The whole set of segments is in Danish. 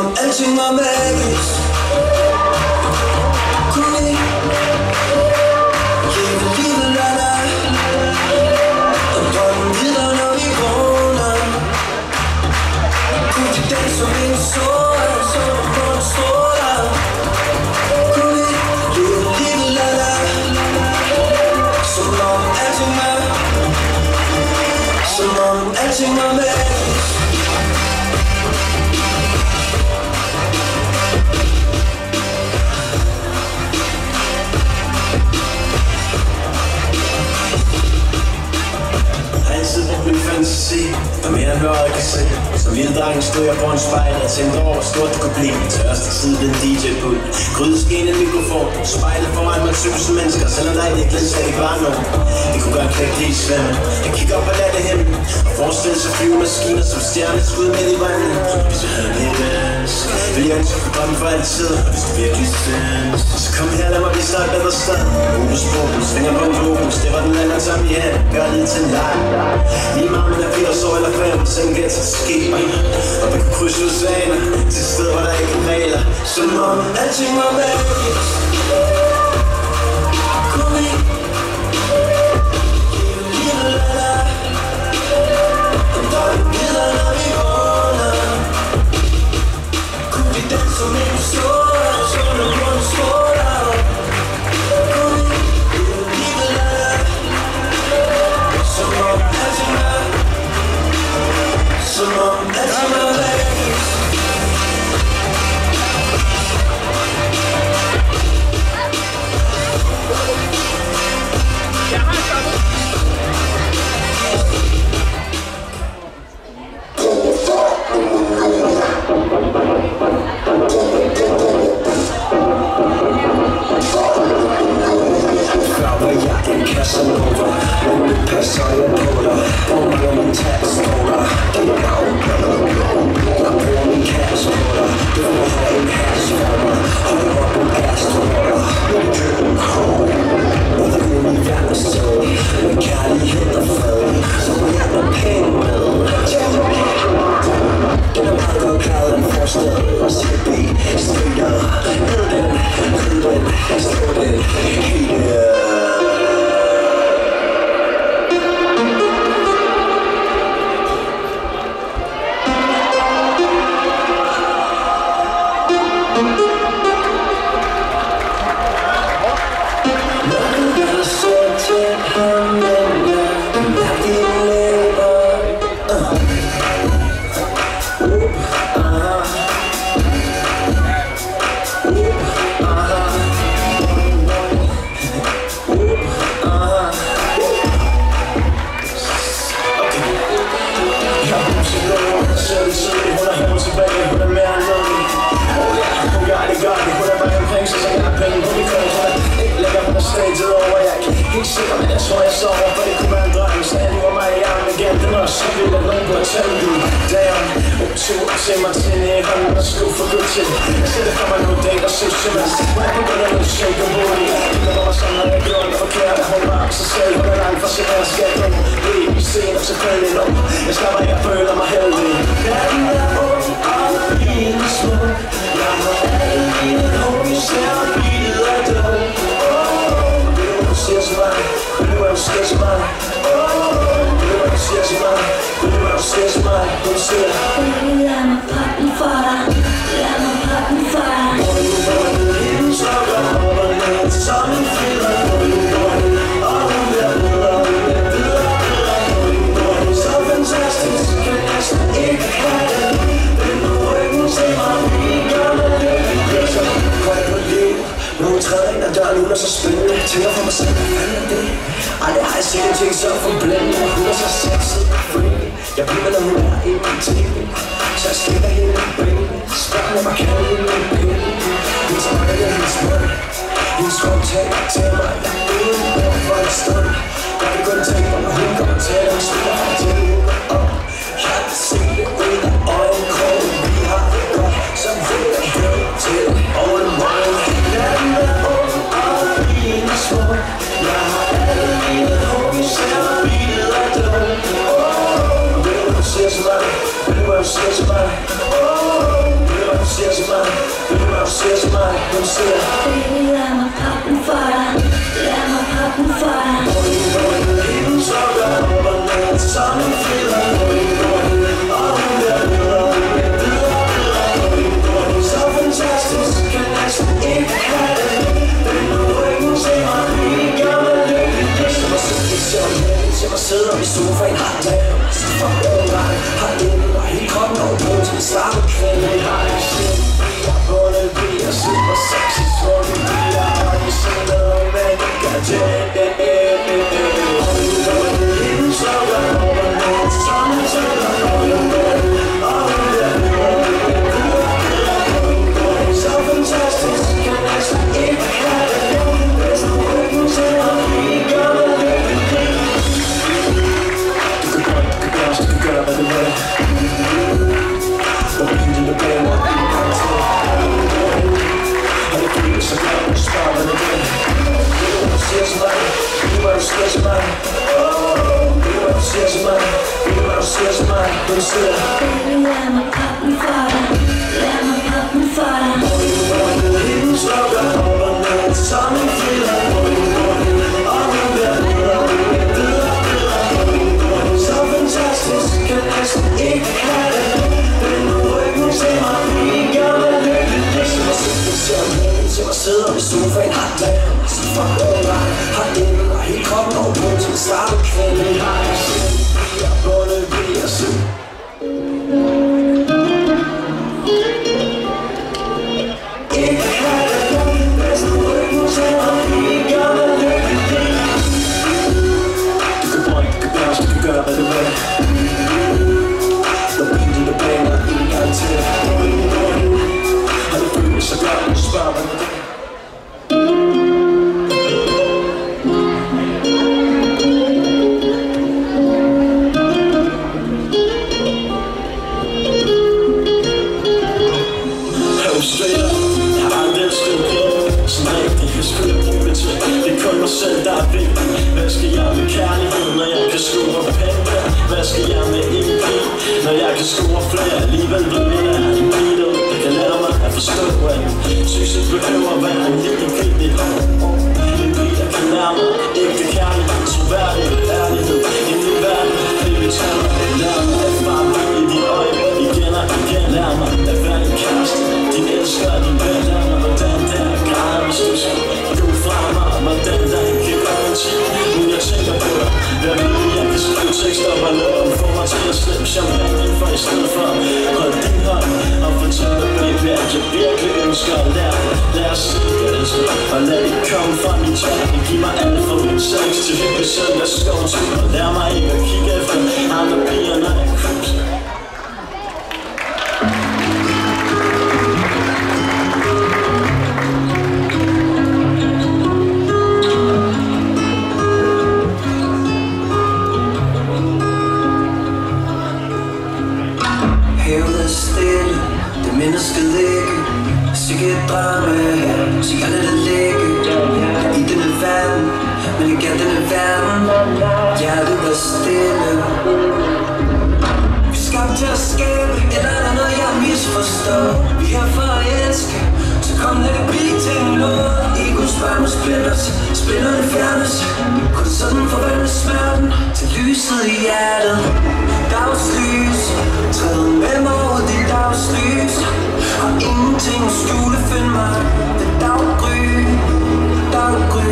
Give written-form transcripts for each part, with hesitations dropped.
om alting var magisk. Kunne vi leve livet la-la og drømme videre når vi vågner? Kunne vi danse som en sol, sol på en stråler? Kunne vi leve livet la-la som om alting var, som om alting var magisk? Der mere end øjet kan se. Som lille dreng stod jeg foran spejlet og tænkte over, hvor stort det kunne blive. Tørste tid ved en DJ-pult, grydeskeen en mikrofon. Spejlet foran mig 1000 mennesker, selvom der ikke glæder slet ikke var nogen. Det kunne gøre en knægt i svømme. Jeg kigger op og lader det henne og forestille sig flyvemaskiner som stjerneskud midt i vandet. Hvis jeg havde lidt dansk, ville jeg ønske at kunne drømme for altid. Og hvis du virkelig stænds, så kom her, lad mig blive så et bedre sted. Opus Popus, finger på en globus, det var den lander som i hand. Gør lidt til en leg. Lige meget med der 80 år eller 5, så en gæt til skib. Og vi kunne krydse oceaner til et sted, hvor der ikke er regler. Som om alting var magisk. Kunne vi leve livet la-la og drømme videre når vi vågner? Kunne vi danse som en sol, solen på en stråler? Kunne vi leve livet la-la som om alting var, som om alting var magisk? Casanova, men det passer jeg på dig. Under min tagsmåler, det er jeg bruger min kasse på dig. Du må have en has for mig. Hold op en astronaut. Min køben krog og der er min verdenssted. Med kærlighed og fred, som jeg er pæn med. Den er meget godt klaret en forsted. Og CB, strider, ned den, slå den, hele. Men jeg tror jeg sover, for det kunne være en drøm. Så jeg lever mig i armen igen, den også så vil at nogen på at tage den. Dagen, otur til mig til i hånden og skub for godt til. Jeg sætter for mig nogle date og sushi, men hvor jeg begynder nu shake og booty. Det var mig sådan, når jeg gjorde det forkert. Hun var sig selv, hun er langt fra sin her skætten. Bliv i scenen og selvfølgelig nu. Jeg slapper, jeg føler mig heldig. Verden er ung og fin og smuk. Jeg har alle mine homies her og bilet af død. Siger til mig, vil du være siger til mig? Vil du være siger til mig? Vil du være siger til mig? Hun siger, lad mig pakke den for dig. Lad mig pakke den for dig. Hvor du går ned i den sokker, hopper ned som en filer. Hvor du går ned, og hun bliver bedre, hun bliver bedre, bedre. Hvor du går ned, så fantastisk, kan næsten ikke have det. Vend nu ryggen til mig, vi gør med det. Vi bliver så højt på liv. Nu træder ind ad døren, hun er så spændende. Tænker for mig selv, hvad fanden er det? Aldrig har jeg set en ting så forblændende. Hun er så sexet og free. Jeg bliver når hun er i min tv. Så jeg stikker hende i ben. Spørg mig, hvad kan hende i ben? Hun snakker jeg hendes mund. Hendes krop taler til mig. Jeg er uden for en stund. Jeg kan kun tænke mig, når hun kommer til at spille for til hende. Og jeg kan se det ud af øjenkrogen. Vi har det godt, som ved at høre til all morgen. Verden er ung og fin og smuk. Jeg har alle mine homies her og bilet af død. Vil du hvad du siger til mig? Vil du hvad du siger til mig? Vil du hvad du siger siger til mig, hun siger Baby, lad mig poppe den for dig. Lad mig poppe den for dig. Morgen, hende slukker op og ned som en thriller. Morgen, og min bedre, så fantastisk, kan næsten ikke have det. Vend ryggen til mig, vi gør mig lykkelig. Som at sætte mig champagne til mig sidder i sofaen. Har dagen, så fuck over, har inden og hele kroppen over på til at starte kvælen. Har jeg set, vi er bundet, vi er syg. Ikke have det, vend ryggen til mig, vi gør mig lykkelig. Du kan brønde, du kan bæres, du kan gøre hvad du vil. Når bilen er baner, en gang til. Har du følt så godt, du spørger hvad du vil. Hvad skal jeg med kærlighed, når jeg kan score penge? Hvad skal jeg med en bil, når jeg kan score flere? Alligevel ved jeg, at en bil, det kan lære mig at forstå, at succes behøver at være en lille krig. En bil, der kan lære mig ægte kærlighed, troværdighed, ærlighed. En ny verden, det vi taler. Lær mig at bare blive i dine øjne igen og igen. Lær mig at være din kæreste, din elsker og din ven. Lær mig, hvordan det er græder, hvis du skal gå fra mig. Hvordan der ikke kan gå en time, uden jeg tænker på dig. Hvad vil jeg kan skrive tekster og balloner. Få mig til at slippe champagne for i stedet for. Hold din hånd og fortæl mig, baby, at jeg virkelig ønsker at lære. Lad os se, hvad det skal. Og lad det komme fra min hjerte. Giv mig alt fra min sex til hyggelig søndagskovtur. Og lær mig ikke at kigge efter andre piger, når jeg cruiser. Mennesket ligge, sikkert drømme, sikkert lidt at ligge i denne verden, men ikke af denne verden. Hjertet er stille. Vi skabte til at skabe, eller er der noget jeg misforstår? Vi er for at elske, så kom lad det blive til noget. Ego spørger mig splitters, splitterne fjernes. Kun sådan forvandles smerten til lyset i hjertet. Dagslys, træder med mig ud i dagslys. Har ingenting at skjule, find mig ved daggry, daggry.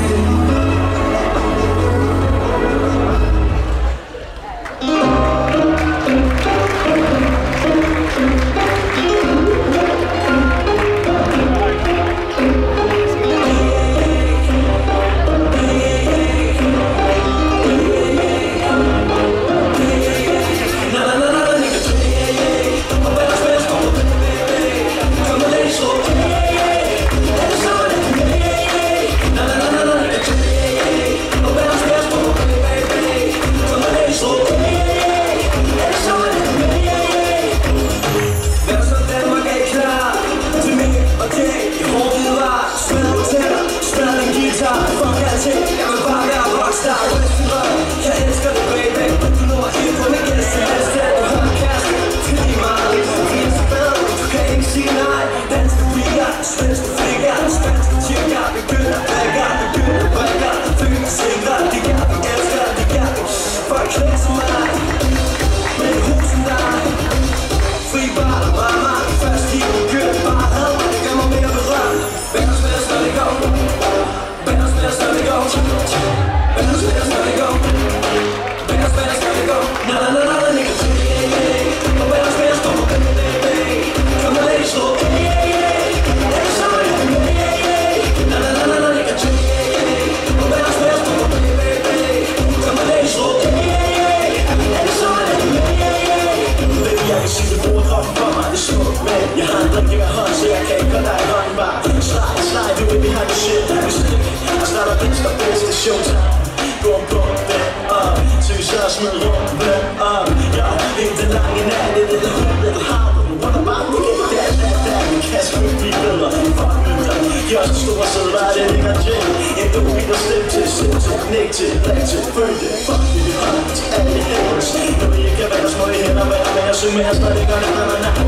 Knæk til, blæk til, følg det, fuck det, vi har til alle hævels. Når vi ikke kan være slår i hænder med, men jeg synger mere, stadig gør det,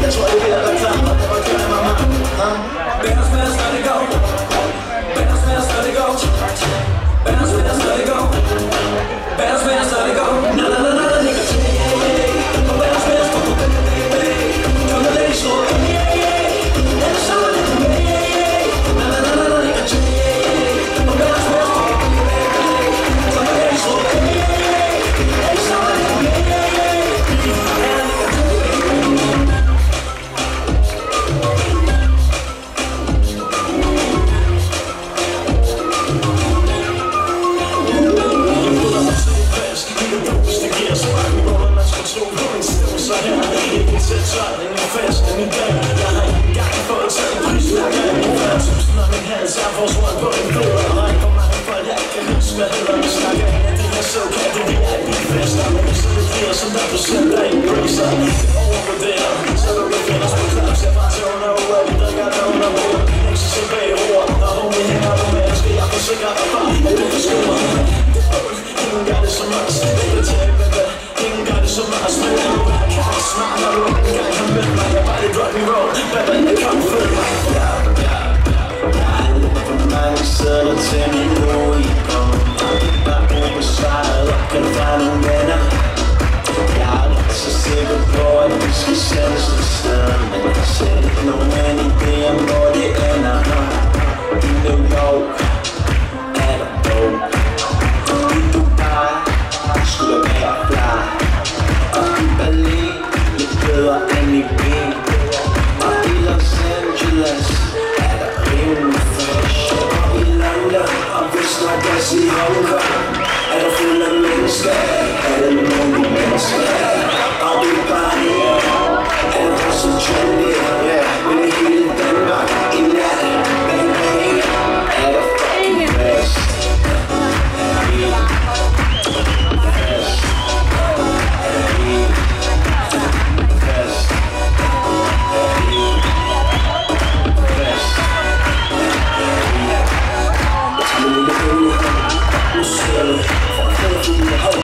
jeg tror, det bliver der klar, og det var kørt af mamma. Bærs med os, når det går. Bærs med os, når det går. Bærs med os, når det går. Bærs med os, når det går. Na na na na na, nigga, yeah. Og bærs med os, når det går, baby. Kom og lad dig slå, yeah. Er det sammen, yeah. Na na na na na, nigga, yeah. Og bærs med os, når det går, baby. Kom og lad dig slå, yeah. Er det sammen, yeah. I see how